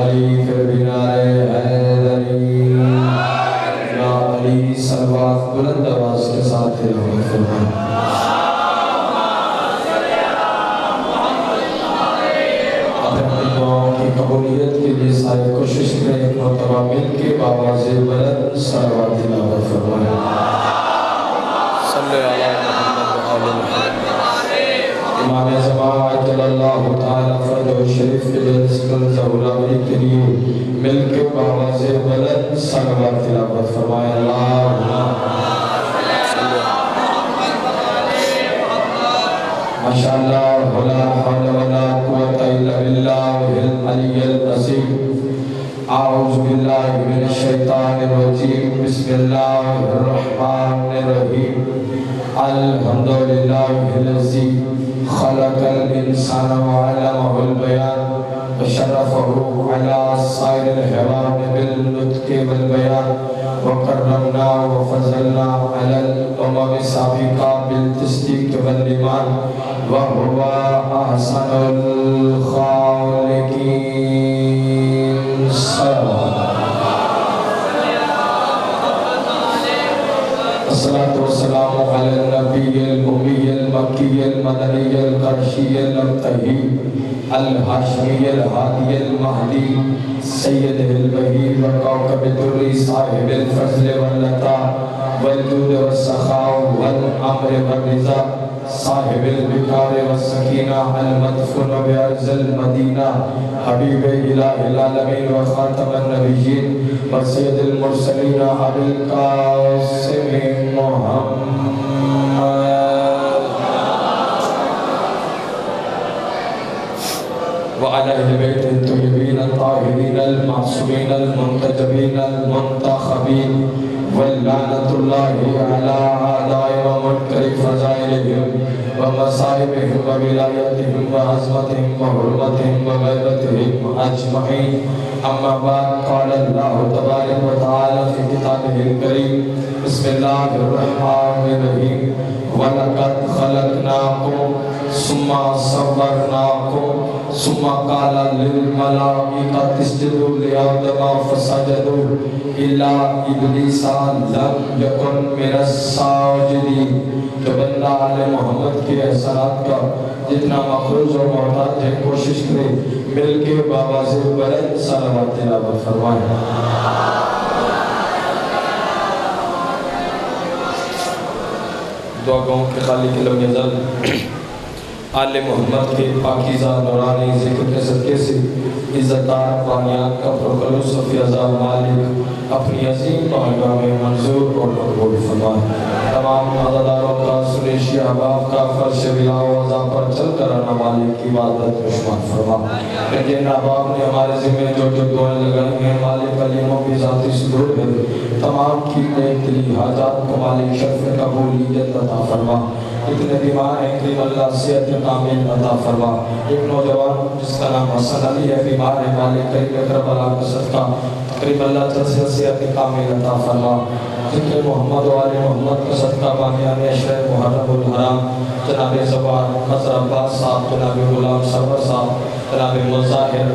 علی پھر بنائے حیدری یا علی صلوات بلند آواز کے ساتھ تلاوت فرمائیں۔ قبولیت کے لیے سارے کوشش کریں، ایک مرتبہ مل کے بآواز بلند صلوات تلاوت فرمائیں۔ صلی اللہ امام زمان صلی اللہ تعالیٰ فرد و شریف کے جلسل زہراوی کے لیے مل کے بآواز بلند صلوات تلاوت فرمائیں۔ اللہم ماشاءاللہ ولا حول ولا قوة الا باللہ العلی العظیم۔ اعوذ باللہ من الشیطان الرجیم، بسم اللہ الرحمن الرحیم۔ الحمدللہ الذی خلق الانسان وعلمہ البیان وشرفہ علی سائر الحیوان بالنطق والبیان وکرمنا وفضلنا علی الامم السابقہ بالتصدیق والایمان وهو احسن الخالقین۔ الصلاة والسلام علی النبی الأمی المکی المدنی القرشی المطہی الحاشمی الہادی المہدی سید البہی وکوکب الدری صاحب الفضل واللطا والجود والسخاء والامر والرضا صاحب البکار والسکینہ المدفن بعرض المدینہ حبیب الہ العالمین وخاتم النبیین وسید المرسلین ابی القاسم محمد وعلى أهل بيت الطيبين الطاهرين المعصومين المنتجبين المنتخبين واللعنة الله على أعداء ومنكر فضائلهم ومصائبهم وولايتهم وعظمتهم وحرمتهم وغيرتهم أجمعين أما بعد قال الله تبارك وتعالى في كتابه الكريم بسم الله الرحمن الرحيم وَلَقَدْ خَلَقْنَاكُمْ ثُمَّ صَوَّرْنَاكُمْ ثُمَّ قَالَ لِلْمَلَائِكَةِ اسْجُدُوا لِآدَمَ فَسَجَدُوا إِلَّا إِبْلِيسَ لَمْ يَكُنْ مِنَ السَّاجِدِينَ۔ تو بندہ آل محمد کے احسانات کا جتنا مخروض اور محتاج ہے کوشش کرے مل کے بآواز بلند صلوات تلاوت فرمائیں۔ دعا گاؤں کے خالق لم یزل آل محمد کے پاکیزہ نورانی ذکر کے صدقے سے عزتدار بانیات کا پرخلوص فیضا مالک اپنی عظیم بارگاہ میں منظور اور مقبول فرمائے۔ تمام عزاداروں کا سریشی احباب کا فرش ولا و عذاب پر چل کر آنا مالک کی عبادت میں شمار فرما۔ لیکن احباب نے ہمارے ذمہ جو دعائیں لگائی ہیں مالک علیموں کی ذاتی صدور ہے، تمام کی نیک دلی حاجات کو مالک شرف قبولیت عطا فرما۔ اتنے بیمار ہیں کریم اللہ صحت کامل عطا فرما۔ ایک نوجوان جس کا نام حسن علی ہے بیمار ہے مالک کریم اکرم اللہ کا صدقہ کریم اللہ جلسے صحت کامل عطا فرما۔ ذکر محمد و آل محمد کا صدقہ بانیان شہر محرم الحرام جناب زبان خضر عباس صاحب جناب غلام سرور صاحب جناب مظاہر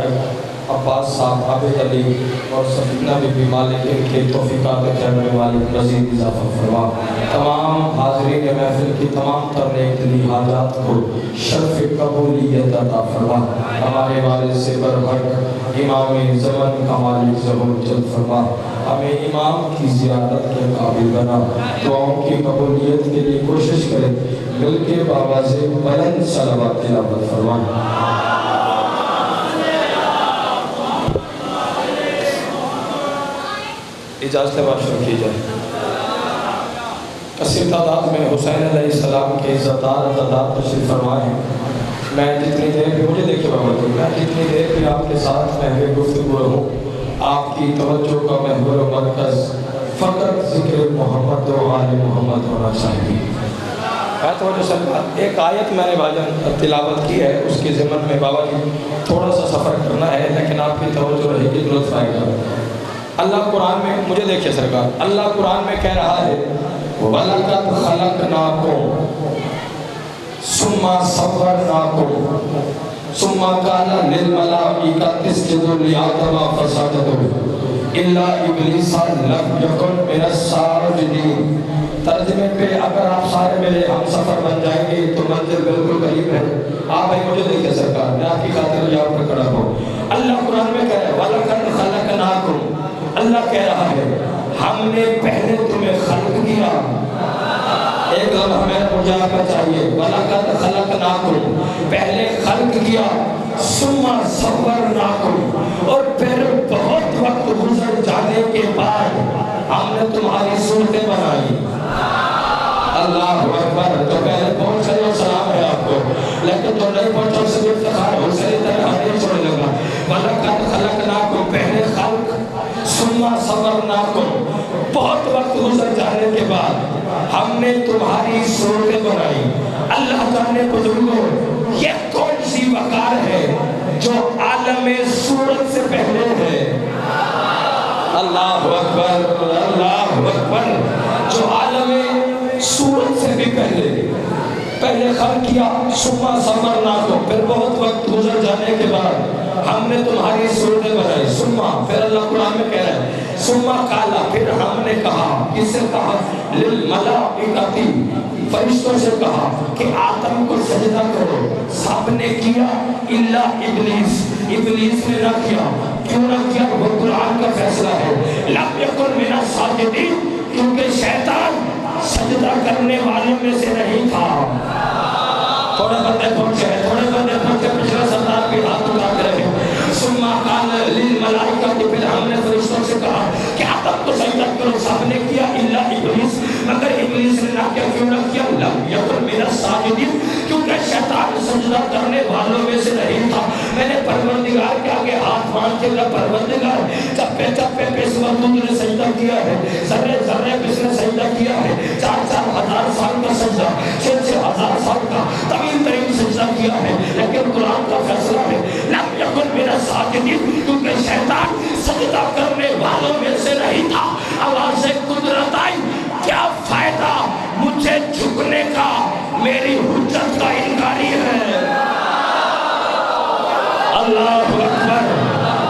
عباس صاحب عابد علی اور سفینہ بی مالک ان کے توفیقات خیر میں مالک مزید اضافہ فرما۔ تمام حاضرین محفل کی تمام تر نیک دلی حاجات کو شرف قبولیت عطا فرما۔ ہمارے والد سے برحق امام زمن کا مالک ظہور جلد فرما۔ ہمیں امام کی زیارت کے قابل بنا۔ دعاؤں کی قبولیت کے لیے کوشش کریں مل کے بآواز بلند صلوات تلاوت فرمائیں۔ اجازت ہے بات شروع کی جائے۔ کثیر تعداد میں حسین علیہ السلام کے عزتدار عزادار تشریف فرمائے ہیں۔ میں جتنی دیر بھی مجھے دیکھے بابا جی میں جتنی دیر بھی آپ کے ساتھ محو گفتگو رہوں آپ کی توجہ کا محور و مرکز فقط ذکر محمد و آل محمد ہونا چاہیے۔ ایک آیت میں نے بھائی تلاوت کی ہے اس کے ضمن میں بابا جی تھوڑا سا سفر کرنا ہے لیکن آپ کی توجہ رہے گی لطف آئے گا۔ اللہ قرآن میں مجھے دیکھیں سرکار اللہ قرآن میں کہہ رہا ہے وَلَقَدْ خَلَقْنَاكُمْ ثُمَّ صَوَّرْنَاكُمْ ثم قال للملائكة اسجدوا لآدم فسجدوا إلا إبلیس لم يكن من الساجدين۔ ترجمے پہ اگر آپ سارے میرے ہم سفر بن جائیں گے تو منزل بالکل قریب ہے۔ آپ بھائی مجھے دیکھیں سرکار، میں آپ کی خاطر یہاں پر کھڑا ہوں۔ اللہ قرآن میں کہہ رہا ہے وَلَقَدْ خَلَقْنَاكُمْ، اللہ کہہ رہا ہے ہم نے پہلے تمہیں خلق کیا۔ ایک اور ہمیں مجاہدہ چاہیے، وَلَقَدْ خَلَقْنَاكُمْ، پہلے خلق کیا، ثُمَّ صَوَّرْنَاكُمْ، اور پھر بہت وقت گزر جانے کے بعد ہم نے تمہاری صورتیں بنائی۔ اللہ اکبر۔ تو پہلے پہنچ گئے اور سلام ہے آپ کو، لیکن جو نہیں پہنچا اس سے افتخار ہو، اس سے طرح حدیث چھوڑے لگا۔ وَلَقَدْ خَلَقْنَاكُمْ، پہلے خلق، ثُمَّ صَوَّرْنَاكُمْ، بہت وقت گزر جانے کے بعد ہم نے تمہاری صورتیں بنائی۔ اللہ جانے بزرگوں، یہ کون سی وقار ہے جو عالم صورت سے پہلے ہے؟ اللہ اکبر، اللہ اکبر۔ جو عالم صورت سے بھی پہلے خلق کیا، ثم صورناکم، پھر بہت وقت گزر جانے کے بعد ہم نے تمہاری صورتیں بنائی۔ ثم، پھر اللہ قرآن میں کہہ رہا ہے ثم قال، پھر ہم نے کہا، کس سے کہا؟ للملائکۃ، فرشتوں سے کہا کہ آدم کو سجدہ کرو۔ سب نے کیا الا ابلیس، ابلیس نے نہ کیا۔ کیوں نہ کیا؟ وہ قرآن کا فیصلہ ہے، لم یکن من الساجدین، کیونکہ شیطان سجدہ کرنے والوں میں سے نہیں تھا۔ تھوڑے بندے پہنچے ہیں، تھوڑے بندے پہنچے، پچھلا سردار بھی ہاتھ اٹھا کے رہے۔ ثم قال للملائکۃ، پھر ہم نے فرشتوں سے کہا کہ آدم کو سجدہ کرو۔ سب نے کیا الا ابلیس، مگر ابلیس نے نہ کیا۔ کیوں نہ کیا؟ لم یکن من الساجدین، کیونکہ شیطان سجدہ کرنے والوں میں سے نہیں تھا۔ میں نے پروردگار کے آگے ہاتھ باندھ کے کہا پروردگار، چپے چپے پہ اس وقت نے سجدہ کیا ہے، ذرے ذرے پہ اس نے سجدہ کیا ہے، 4,000 سال کا سجدہ، 6,000 سال کا طویل ترین سجدہ کیا ہے، لیکن قرآن کا فیصلہ ہے لم یکن من الساجدین، کیونکہ شیطان سجدہ کرنے والوں میں سے نہیں تھا۔ آواز قدرت آئی، کیا فائدہ مجھے جھکنے کا، میری حجت کا انکاری ہے۔ اللہ اکبر۔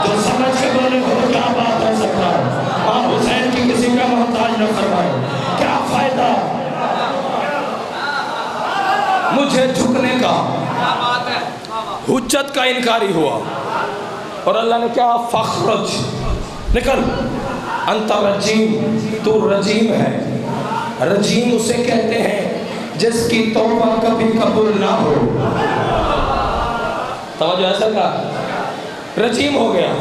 جو سمجھ کے بولے ہو کیا بات ہے سرکار، ماں حسین کی کسی کا محتاج نہ فرمائے۔ کیا فائدہ مجھے جھکنے کا، حجت کا انکاری ہوا۔ اور اللہ نے کیا؟ فخرج، نکل، انت رجیم، تو رجیم ہے۔ رجیم اسے کہتے ہیں جس کی توبہ کبھی قبول نہ ہو۔ توجہ ایسا کہا، رجیم ہو گیا۔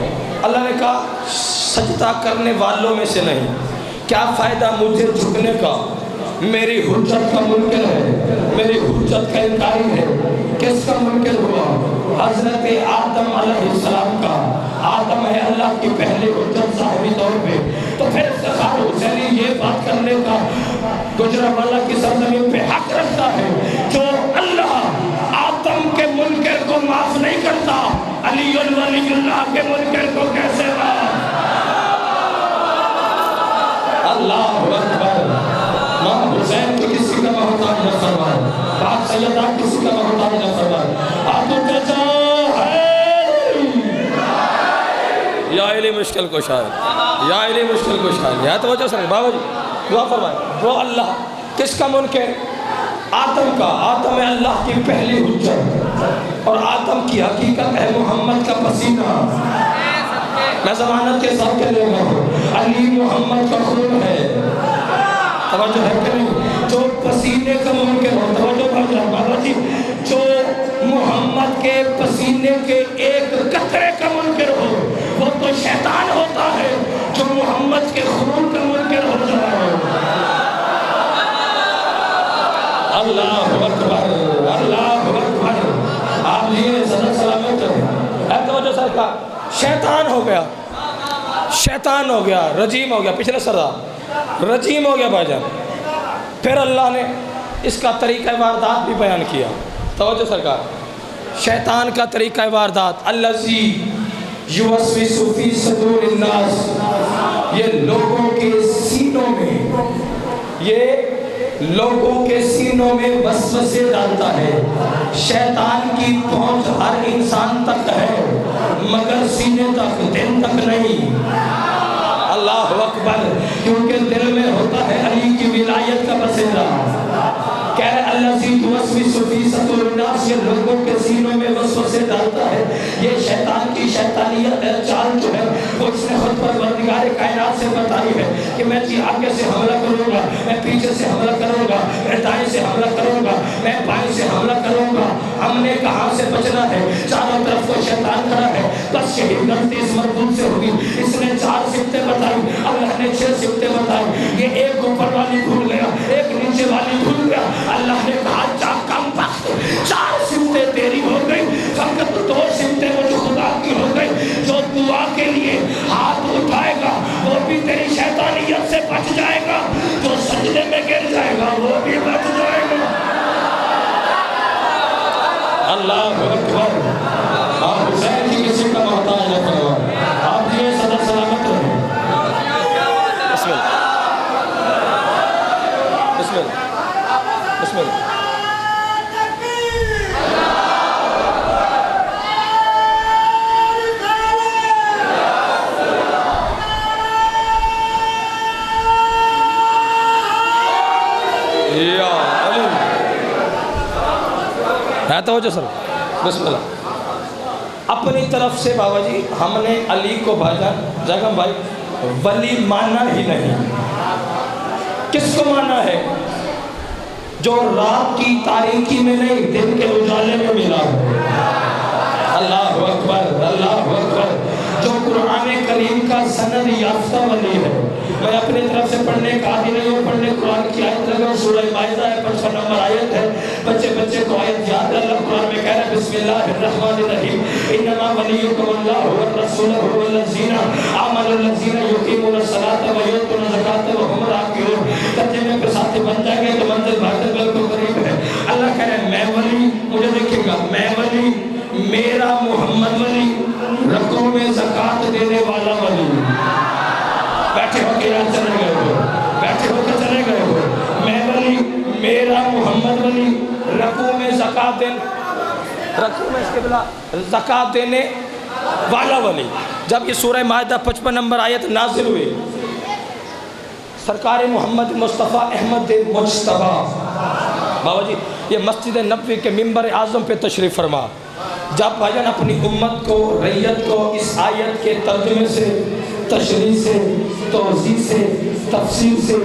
اللہ نے کہا سجدہ کرنے والوں میں سے نہیں۔ کیا فائدہ مجھے جھکنے کا، میری حجت کا منکر ہے، میری حجت کا انکاری ہے۔ کس کا منکر ہوا؟ حضرت آدم علیہ السلام کا۔ آدم ہے اللہ کی پہلے حجت صاحبی طور پہ، تو پھر افتخار حسینی یہ بات کرنے کا گجرانوالہ کی سرزمین پہ حق رکھتا ہے جو اللہ آدم کے منکر کو معاف نہیں کرتا، علی ولی اللہ کے منکر کو کیسے معاف؟ اللہ اکبر۔ ماں حسین کو کسی کا محتاج نہ فرمائے، پاک سیدہ کسی کا محتاج نہ فرمائے۔ ہاتھوں پہ جاؤ ہے یا علی مشکل کو شاید، یا علی مشکل کو شاید۔ یا توجہ سر بابا جی دعا فرمائے۔ وہ اللہ کس کا منکر؟ آدم کا۔ آدم ہے اللہ کی پہلی حجت، اور آدم کی حقیقت ہے محمد کا پسینہ۔ میں ضمانت کے ساتھ کہہ رہا ہوں، علی محمد کا خون ہے۔ توجہ ہے کہ نہیں؟ جو پسینے کا منکر ہو، توجہ بھائی جان بابا جی، جو محمد کے پسینے کے ایک قطرے کا منکر ہو وہ تو شیطان ہوتا ہے، جو محمد کے خون کا منکر ہو جائے۔ اللہ اکبر، اللہ اکبر۔ آپ لیے صدق سلامت ہے۔ توجہ سر کا شیطان ہو گیا، شیطان ہو گیا، رجیم ہو گیا، پچھلے سردار رجیم ہو گیا بھائی جان۔ پھر اللہ نے اس کا طریقہ واردات بھی بیان کیا۔ توجہ سرکار، شیطان کا طریقہ واردات، الذی یوسوس فی صدور الناس، یہ لوگوں کے سینوں میں، یہ لوگوں کے سینوں میں وسوسے ڈالتا ہے. شیطان کی پہنچ ہر انسان تک ہے مگر سینے تک، دل تک نہیں. اللہ اکبر. کیونکہ دل میں ہوتا ہے علی کی ولایت کا بسیرا. کہہ رہے الذی توسوس فی صدور الناس، یہ لوگوں کے سینوں میں وسوسے ڈالتا ہے. یہ شیطان کی شیطانیت ہے، چال جو ہے وہ اس نے خود پروردگار کائنات سے بتائی ہے کہ میں آگے سے حملہ کروں گا، میں پیچھے سے حملہ کروں گا، میں دائیں سے حملہ کروں گا، میں بائیں سے حملہ کروں گا. ہم نے کہاں سے بچنا ہے؟ چاروں طرف کو شیطان کھڑا ہے. بس یہی غلطی اس مردود سے ہوگی. اس نے 4 صفتیں بتائی، اللہ نے 6 صفتیں بتائی. یہ ایک اوپر والی بھول گیا، ایک نیچے والی بھول گیا. اللہ نے کہا جا کم بخت، 4 صفتیں تیری ہو گئی، فقط 2 صفتیں مجھ خدا کی ہو گئی. جو دعا کے لیے ہاتھ اٹھائے گا وہ بھی تیری شیطانیت سے بچ جائے گا، جو سجدے میں گر جائے گا وہ بھی بچ جائے گا. اللہ اکبر. آپ حسین کی کسی کا محتاج نہ کرو، آپ یہ صدر سلامت رہے. بسم اللہ بسم اللہ بسم اللہ. ہے توجہ سر. بسم اللہ. اپنی طرف سے بابا جی ہم نے علی کو بھاجا جگم بھائی ولی مانا ہی نہیں. کس کو مانا ہے؟ جو رات کی تاریکی میں نہیں دن کے اجالے میں ملا ہو. اللہ اکبر اللہ اکبر. جو قرآن کریم کا سند یافتہ ولی ہے. میں اپنی طرف سے پڑھنے کا عادی نہیں ہوں. پڑھنے قرآن کی آیت لگا، سورہ مائدہ ہے، 55 نمبر آیت ہے. بچے کو آیت یاد ہے. اللہ قرآن میں کہہ رہا ہے بسم اللہ الرحمن الرحیم انما ولیکم اللہ والرسول والذین آمنوا الذین یقیمون الصلاۃ ویؤتون الزکاۃ وهم راکعون. ترجمے کے ساتھ بن جائیں گے تو منزل بہتر بالکل قریب ہے. اللہ کہہ رہے ہیں میں ولی، مجھے دیکھیں گا میں ولی، میرا محمد ولی، رکوع میں زکوٰۃ دینے والا ولی. بیٹھے ہو کے یہاں چلے گئے ہو، بیٹھے ہو کے چلے گئے ہو. میں ولی، میرا محمد ولی، رکوع میں زکوٰۃ رکوع میں اس کے بلا زکوٰۃ دینے والا ولی. جب یہ سورہ مائدہ 55 نمبر آیت نازل ہوئی، سرکار محمد مصطفیٰ احمد مجتبیٰ بابا جی یہ مسجد نبوی کے ممبر اعظم پہ تشریف فرما. جب بھائیان اپنی امت کو، ریت کو اس آیت کے ترجمے سے، تشریح سے، توضیح سے، تفسیر سے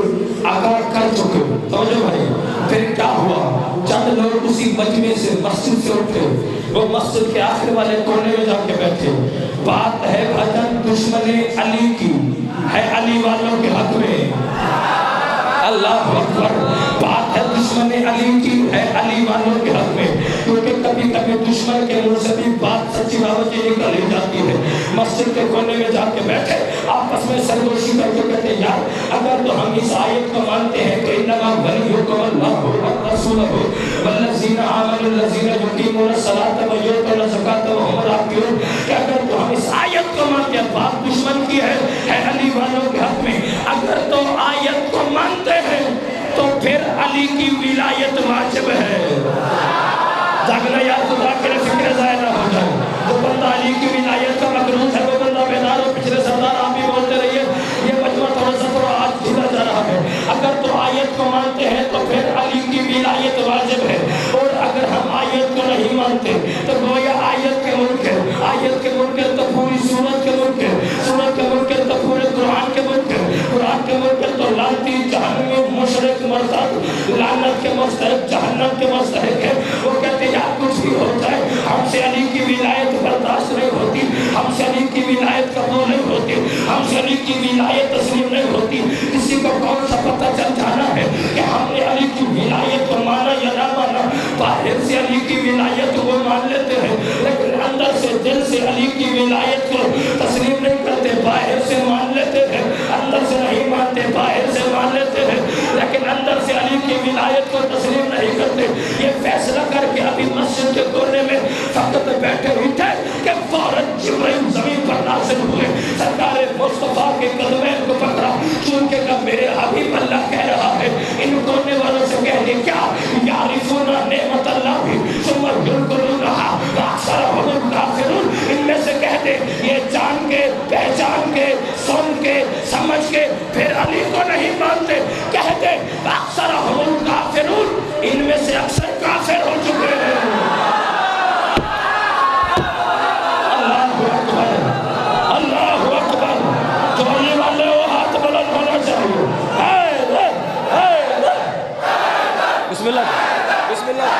آگاہ کر چکے. توجہ بھائی پھر کیا ہوا؟ چند لوگ اسی مجمع سے مسجد سے اٹھے، وہ مسجد کے آخر والے کونے میں جا کے بیٹھے. بات ہے بھائی دشمن علی کی، ہے علی والوں کے حق میں. اللہ اکبر. بات ہے دشمن علی کی، ہے علی والوں کے حق میں. کیونکہ کبھی کبھی دشمن کے منہ سے بھی بات سچی باوجہ نکل ہی جاتی ہے. مسجد کے کونے میں جا کے بیٹھے، آپس میں سرگوشی کر کے کہتے ہیں یار اگر تو ہم اس آیت کو مانتے ہیں کہ انما ولیکم اللہ والرسول والذین آمنوا الذین یقیمون الصلاۃ ویؤتون الزکاۃ وهم راکعون، کہ اگر تو ہم اس آیت کو مانتے ہیں بات دشمن کی ہے علی والوں کے حق میں. اگر تو آیت کو مانتے ہیں تو پھر علی کی ولایت واجب ہے. جاگنا یار خدا کے لیے فکر ضائع نہ ہو جائے. جو بندہ علی کی ولایت کا مقروض ہے وہ بندہ بیدار ہو. پچھلے سردار آپ بھی بولتے رہیے، یہ مجمع تھوڑا سا تھوڑا آج کھلا جا رہا ہے. اگر تو آیت کو مانتے ہیں تو پھر علی کی ولایت واجب ہے. اور اگر ہم آیت کو نہیں مانتے تو گویا آیت کے منکر، آیت کے منکر تو پوری سورت کے منکر، سورت کے منکر تو پورے قرآن کے منکر، قرآن کے منکر تو لانتی جہنمی مشرک مرتد لعنت کے مستحق جہنم کے مستحق ہے. وہ کہتے ہیں یار کچھ بھی ہو جائے ہم سے علی کی ولایت برداشت نہیں ہوتی، ہم سے علی کی ولایت قبول نہیں ہوتی، ہم سے علی کی ولایت تسلیم نہیں ہوتی. کسی کو کون سا پتہ چل جانا ہے کہ ہم نے علی کی ولایت کو مانا یا نہ مانا؟ باہر سے علی کی ولایت کو مان لیتے ہیں لیکن اندر سے دل سے علی کی ولایت کو تسلیم نہیں کرتے. باہر سے مان لیتے ہیں، اندر سے نہیں مانتے. باہر سے مان لیتے ہیں لیکن اندر سے علی کی ولایت کو تسلیم نہیں کرتے. یہ فیصلہ کر کے ابھی مسجد کے کونے میں فقط بیٹھے ہوئے تھے کہ فوراً جبرائیل زمین پر نازل ہوئے، سرکار مصطفیٰ کے قدمین کو پکڑا. چونکہ میرے حبیب اللہ کہہ رہا ہے ان کونے والوں سے کہ کے سن کے سمجھ کے پھر علی کو نہیں مانتے، کہتے اکثرہم الکافرون، ان میں سے اکثر کافر ہو چکے ہیں۔ اللہ اکبر، اللہ اکبر، جو علی والے وہ ہاتھ بلند ہونا چاہیے۔ بسم اللہ بسم اللہ۔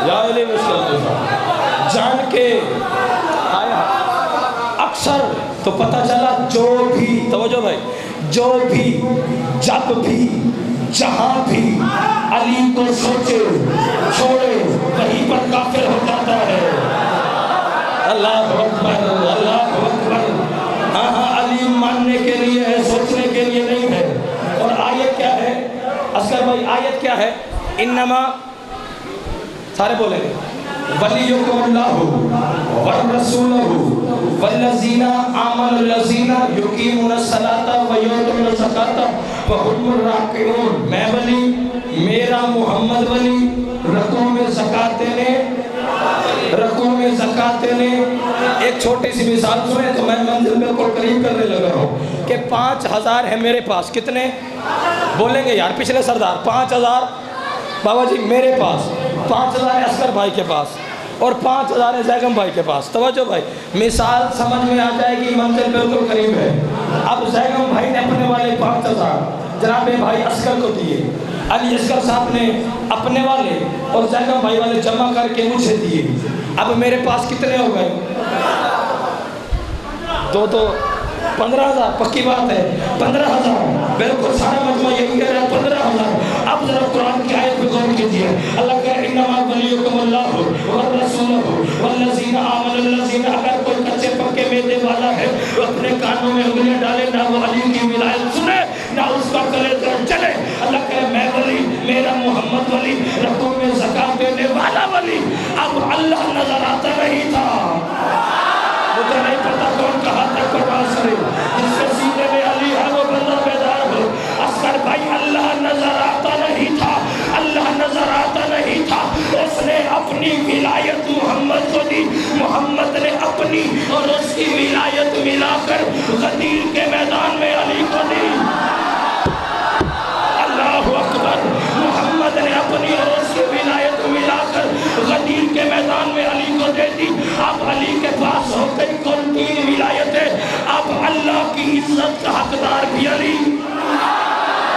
یا علی مشکل جان کے آیا اکثر تو پتہ چلا جو بھی، توجہ بھائی، جو بھی جب بھی جہاں بھی علی کو سوچے چھوڑے وہیں پر کافر ہو جاتا ہے۔ اللہ اکبر، اللہ اکبر۔ ہاں علی ماننے کے لیے ہے، سوچنے کے لیے نہیں ہے۔ اور آیت کیا ہے اصغر بھائی؟ آیت کیا ہے؟ انما، سارے بولیں گے، ولیکم اللہ والرسولہ والذین آمنوا الذین یقیمون الصلاۃ ویؤتون الزکاۃ وهم راکعون۔ میں ولی، میرا محمد ولی، رکوع میں زکوٰۃ دینے، رکوع میں زکوٰۃ دینے۔ ایک چھوٹی سی مثال سنیں تو میں منزل بالکل قریب کرنے لگا ہوں کہ 5000 ہے میرے پاس، کتنے بولیں گے یار پچھلے سردار؟ 5000 بابا جی میرے پاس، 5000 ہے اصغر بھائی کے پاس، اور 5000 ہے زیگم بھائی کے پاس۔ توجہ بھائی، مثال سمجھ میں آ جائے گی، منزل بالکل قریب ہے۔ اب زیگم بھائی نے اپنے والے 5000 جناب بھائی اصغر کو دیے، علی اصغر صاحب نے اپنے والے اور زیگم بھائی والے جمع کر کے مجھے دیے۔ اب میرے پاس کتنے ہو گئے؟ دو 15000، پکی بات ہے 15000، بالکل سارا مجموعہ یہی کہہ رہا ہے 15000۔ اب ذرا قرآن کی آیت پہ غور کیجیے، اللہ کہہ رہا ہے انما ولیکم اللہ والرسولہ والذین آمنوا الذین، اگر کوئی کچے پکے میدے والا ہے وہ اپنے کانوں میں انگلیاں ڈالے، نہ وہ علی کی ولایت سنے نہ اس کا گلے پر چلے۔ اللہ کہہ رہا ہے میں ولی، میرا محمد ولی، رکوع میں زکوٰۃ دینے والا ولی۔ اب اللہ نظر آتا نہیں تھا، مجھے نہیں پتا کون کہاں تک پرواز کرے، جس کے سینے میں علی ہے وہ بندہ بیدار ہو۔ اصغر بھائی اللہ نظر آتا نہیں تھا، اللہ نظر آتا نہیں تھا، اس نے اپنی ولایت محمد کو دی، محمد نے اپنی اور اس کی ولایت ملا کر غدیر کے میدان میں علی کو دی۔ اللہ اکبر، محمد نے اپنی اور اس کی ولایت ملا کر غدیر کے میدان میں علی کو دے دی۔ اب علی کے پاس ہو گئی کل 3 ولایتیں، اب اللہ کی عزت کا حقدار بھی علی۔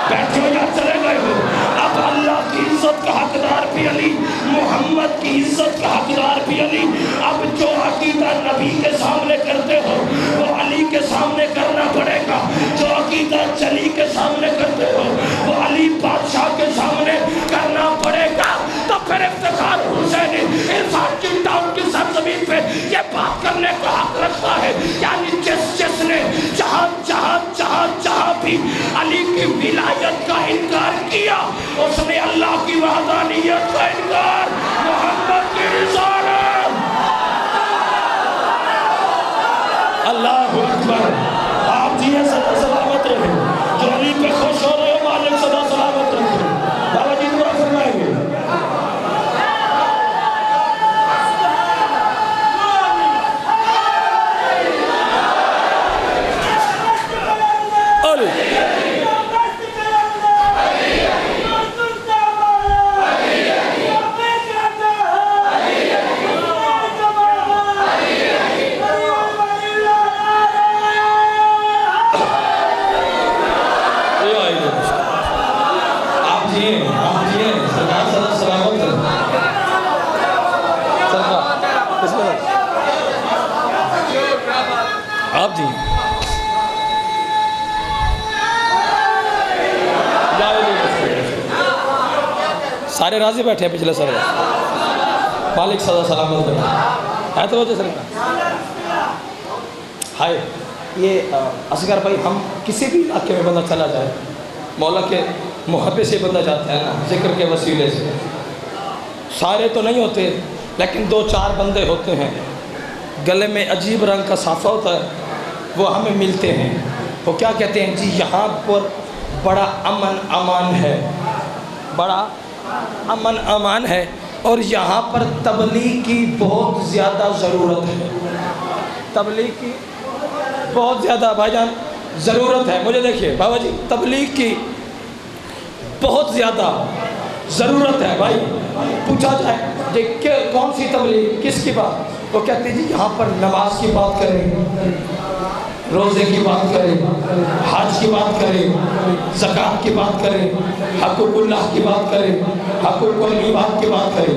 بیٹھے ہو یا چلے گئے ہو؟ اب اللہ کی عزت کا حقدار بھی علی، محمد کی عزت کا حقدار بھی علی۔ اب جو عقیدہ نبی کے سامنے کرتے ہو وہ علی کے سامنے کرنا پڑے گا، جو عقیدہ چلی کے سامنے کرتے ہو وہ علی بادشاہ کے سامنے کرنا پڑے گا۔ تو پھر افتخار حسین عرفان کی ٹاؤن کی سرزمین پہ یہ بات کرنے کا حق رکھتا ہے، یعنی جس نے جہاں جہاں جہاں جہاں بھی علی کی ولایت کا انکار کیا اس نے اللہ کی وحدانیت کا انکار، محمد کی رسالت۔ اللہ اکبر، آپ جی صدا سلامت رہے، جو علی پہ خوش ہو رہے ہو مالک صدا سلامت رہے۔ بابا جی دعا فرمائیں گے۔ آپ جی سارے راضی بیٹھے ہیں پچھلے سر مالک صدا سلامت ہے تو وجہ سر ہائے یہ اصغر بھائی، ہم کسی بھی علاقے میں بندہ چلا جائے مولا کے محبت سے بندہ جاتا ہے نا، ذکر کے وسیلے سے، سارے تو نہیں ہوتے لیکن 2-4 بندے ہوتے ہیں، گلے میں عجیب رنگ کا صافہ ہوتا ہے، وہ ہمیں ملتے ہیں، وہ کیا کہتے ہیں جی یہاں پر بڑا امن امان ہے، بڑا امن امان ہے، اور یہاں پر تبلیغ کی بہت زیادہ ضرورت ہے، تبلیغ کی بہت زیادہ بھائی جان ضرورت ہے۔ مجھے دیکھیے بابا جی، تبلیغ کی بہت زیادہ ضرورت ہے بھائی۔ پوچھا جائے کہ کون سی تبلیغ، کس کی بات، وہ کہتے ہیں جی یہاں پر نماز کی بات کریں، روزے کی بات کریں، حج کی بات کریں، زکوٰۃ کی بات کریں، حقوق اللہ کی بات کریں، حقوق العباد کی بات کریں۔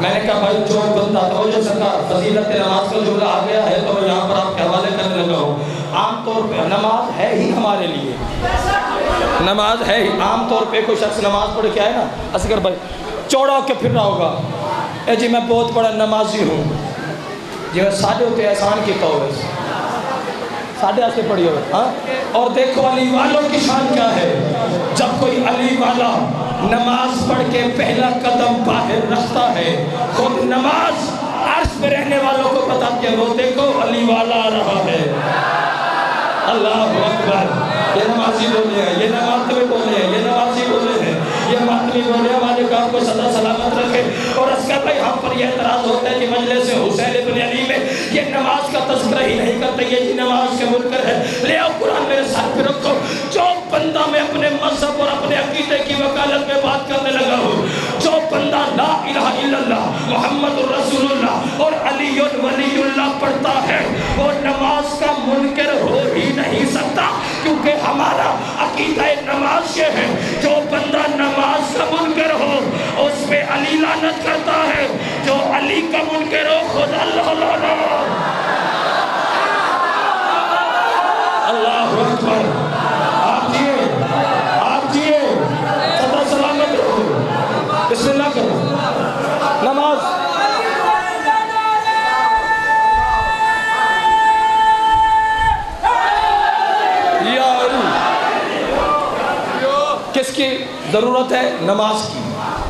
میں نے کہا بھائی جو بندہ توجہ سرکار فضیلت نماز کا جملہ آ گیا ہے تو میں یہاں پر آپ کے حوالے کرنے لگا ہوں۔ عام طور پہ نماز ہے ہی ہمارے لیے، نماز ہے ہی۔ عام طور پہ کوئی شخص نماز پڑھ کے آئے نا، اصغر بھائی چوڑا ہو کے پھر رہا ہوگا، اے جی میں بہت بڑا نمازی ہوں، جی میں ساڑھے ہوتے احسان کیتا ہوئے، ساڑھے آسے پڑھی ہوئے، ہاں۔ اور دیکھو علی والوں کی شان کیا ہے، جب کوئی علی والا نماز پڑھ کے پہلا قدم باہر رکھتا ہے، خود نماز عرش پہ رہنے والوں کو بتاتے ہیں، وہ دیکھو علی والا آ رہا ہے۔ اللہ اکبر، یہ نمازی بولے ہیں، یہ نمازی بولے ہیں، یہ نمازی بولے ہیں، یہ ماتمی بولے ہیں، ہمارے کام کو صدا سلامت رکھے۔ اور اصغر بھائی ہم پر یہ اعتراض ہوتا ہے کہ مجلس حسین ابن علی میں یہ نماز کا تذکرہ ہی نہیں کرتے، یہ جی نماز کے منکر ہے۔ لے آؤ قرآن میرے ساتھ پہ رکھو، جو بندہ میں اپنے مذہب اور اپنے عقیدے کی وکالت میں بات کرنے لگا ہوں، جو بندہ لا الہ الا اللہ محمد الرسول اللہ اور علی ولی اللہ پڑھتا ہے، وہ نماز کا منکر ہو ہی نہیں سکتا، کیونکہ ہمارا عقیدہ نماز یہ ہے، جو بندہ نماز کا منکر ہو اس پہ علی لعنت کرتا ہے، جو علی کا منکر ہو خدا اللہ اللہ اکبر۔ آپ جیے صدا سلامت رہو، بسم اللہ کرو نماز۔ کس کی ضرورت ہے؟ نماز کی،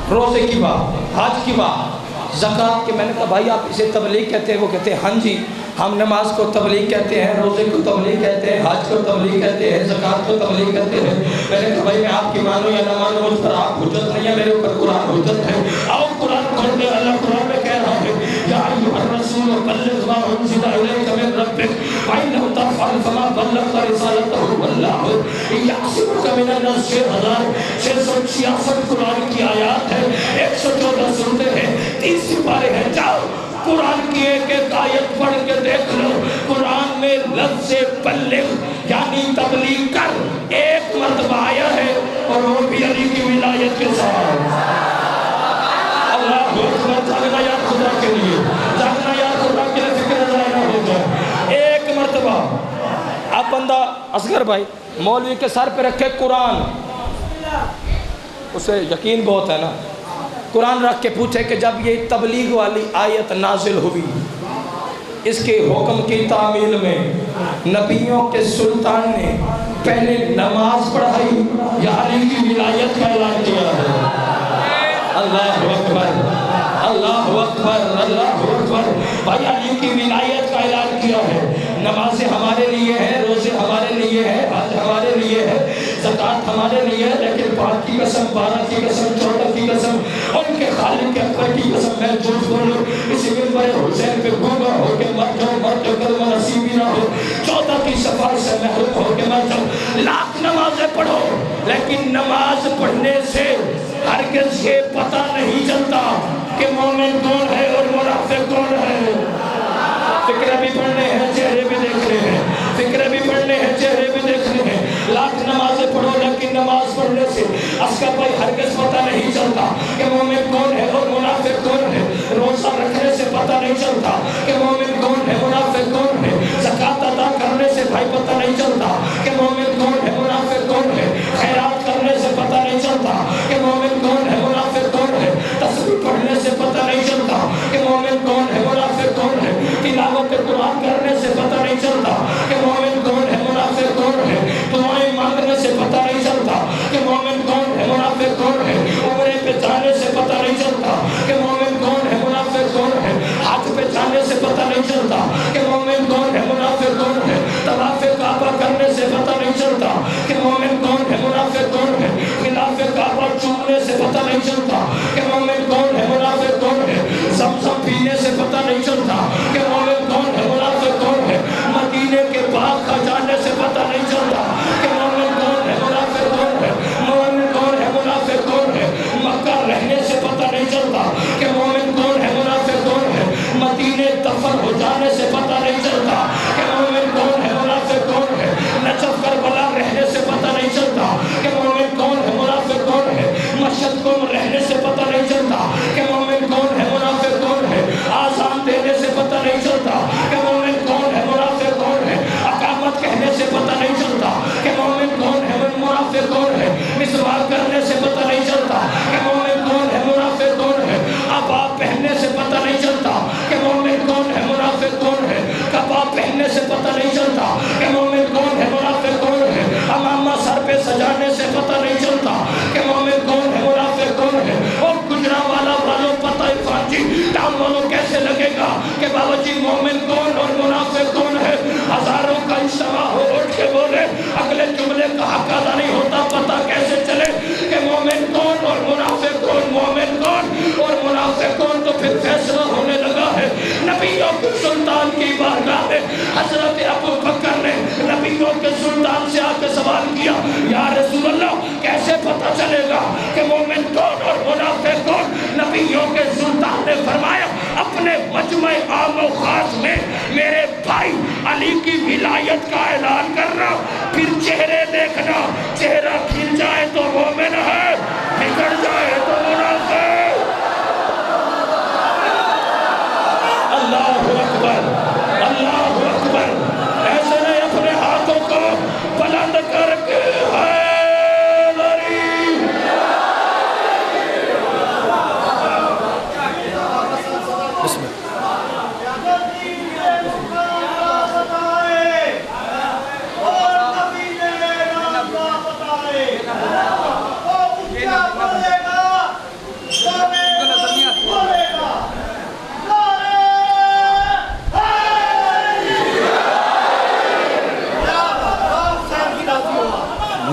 روزے کی بات، حج کی بات، زکوٰۃ کی۔ میں نے کہا بھائی آپ اسے تبلیغ کہتے ہیں؟ وہ کہتے ہیں ہاں جی ہم نماز کو تبلیغ کہتے ہیں، روزے کو تبلیغ کہتے ہیں، حج کو تبلیغ کہتے ہیں، زکوٰۃ کو تبلیغ کہتے ہیں۔ میں نے کہا بھائی میں آپ کی مانوں یا نہ مانوں مجھ پر آپ حجت نہیں ہے، میرے اوپر قرآن حجت ہے۔ آؤ قرآن پڑھ دیں، اللہ قرآن میں کہہ رہا ہے یا ایھا الرسول بلغ ما انزل الیک من ربک وان لم تفعل فما بلغت رسالتہ واللہ یعصمک من الناس۔ 666 قرآن کی آیات ہے، 114 سورتیں ہیں، 30 سپارے ہیں۔ جاؤ قرآن کی ایک ایک آیت پڑھ کے دیکھ لو، قرآن میں لفظ بلغ یعنی تبلیغ کر ایک مرتبہ آیا ہے، اور وہ بھی علی کی ولایت کے ساتھ۔ اللہ اکبر، جاگنا یاد خدا کے لیے، جاگنا یاد خدا کے لیے، فکر ضائع نہ ہو جائے۔ ایک مرتبہ اب بندہ اصغر بھائی مولوی کے سر پہ رکھے قرآن، اسے یقین بہت ہے نا، قرآن رکھ کے پوچھے کہ جب یہ تبلیغ والی آیت نازل ہوئی، اس کے حکم کی تعمیل میں نبیوں کے سلطان نے پہلے نماز پڑھائی یا علی کی ولایت کا اعلان کیا ہے؟ اللہ اکبر، اللہ اکبر، اللہ اکبر۔ بھائی علی کی ولایت کا اعلان کیا ہے۔ نمازیں ہمارے لیے ہیں، روزے ہمارے لیے ہیں، حج ہمارے لیے ہے، زکوٰۃ ہمارے لیے ہے، لیکن 5 کی قسم، 12 کی قسم، 14 کی قسم، ان کے خالق کے اکبر کی قسم میں جھوٹ بولوں، اسی منبر حسین پہ گونگا ہو کے مر جاؤں، مر جو کلمہ نصیب ہی نہ ہو، 14 کی شفاعت سے محروم ہو کے مر جاؤں۔ لاکھ نمازیں پڑھو، لیکن نماز پڑھنے سے ہرگز یہ پتہ نہیں چلتا کہ مومن کون ہے اور منافق کون ہے۔ فکرے بھی پڑھنے ہیں، چہرے بھی دیکھنے ہیں، فکرے بھی پڑھنے ہیں، چہرے بھی دیکھنے ہیں۔ لاکھ نمازیں پڑھو، لیکن نماز پڑھنے سے اصغر بھائی ہرگز پتہ نہیں چلتا کہ مومن کون ہے اور منافق کون ہے۔ روزہ رکھنے سے پتہ نہیں چلتا کہ مومن کون ہے، منافق کون ہے۔ زکوٰۃ ادا کرنے سے بھائی پتہ نہیں چلتا کہ مومن کون ہے، منافق کون ہے۔ خیرات کرنے سے پتہ نہیں چلتا کہ مومن کون ہے، منافق کون ہے۔ تسبیح پڑھنے سے پتہ نہیں چلتا کہ مومن کون ہے، منافق کون ہے۔ تلاوت قرآن کرنے سے پتہ نہیں چلتا کہ مومن کون ہے، منافق کون ہے۔ دعائیں مانگنے سے پتہ نہیں چلتا کہ مومن کون ہے، منافق کون ہے۔ رہنے سے پتہ نہیں چلتا کہ مومن کون ہے منافق کون ہے، آزان دینے سے پتہ نہیں چلتا کہ مومن کون ہے منافق کون ہے، اقامت کہنے سے پتہ نہیں چلتا کہ مومن کون ہے منافق کون ہے، مسواک کرنے سے پتہ نہیں چلتا کہ مومن کون ہے منافق کون ہے، عباء پہننے سے پتہ نہیں چلتا کہ مومن کون ہے منافق کون ہے، کباب پہننے سے پتہ نہیں چلتا کہ مومن کون ہے منافق کون ہے، امامہ سر پہ سجانے سے پتہ نہیں چلتا کہ مومن کون ہے منافق کون ہے۔ اور گجرا والا والوں پتہ عرفان جی ٹاؤن والوں کیسے لگے گا کہ بابا جی مومن کون اور منافق کون ہے؟ ہزاروں کا اجتماع ہو اٹھ کے بولے، اگلے جملے کا حق ادا نہیں ہوتا، پتہ کیسے چلے کہ مومن کون اور منافق کون، مومن کون اور منافق کون؟ تو پھر فیصلہ ہونے لگا ہے۔ نبیوں کے سلطان کی بارگاہ میں حضرت ابو بکر نے نبیوں کے سلطان سے آ کے سوال کیا، یا رسول اللہ کیسے پتہ چلے گا کہ مومن کون اور منافق کون؟ نبیوں کے سلطان نے فرمایا، اپنے مجمع عام و خاص میں میرے بھائی علی کی ولایت کا اعلان کرنا، پھر چہرے دیکھنا، چہرہ کھل جائے تو مومن ہے، بگڑ جائے تو منافق۔ اللہ اکبر، اللہ اکبر، ایسے نہیں اپنے ہاتھوں کو بلند کر کے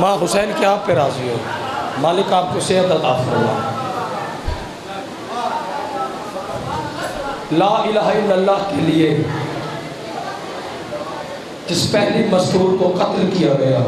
ماں حسین کی آپ پہ راضی ہو، مالک آپ کو صحت عطا فرمائے۔ لا الہ الا اللہ کے لیے جس پہلی مستور کو قتل کیا گیا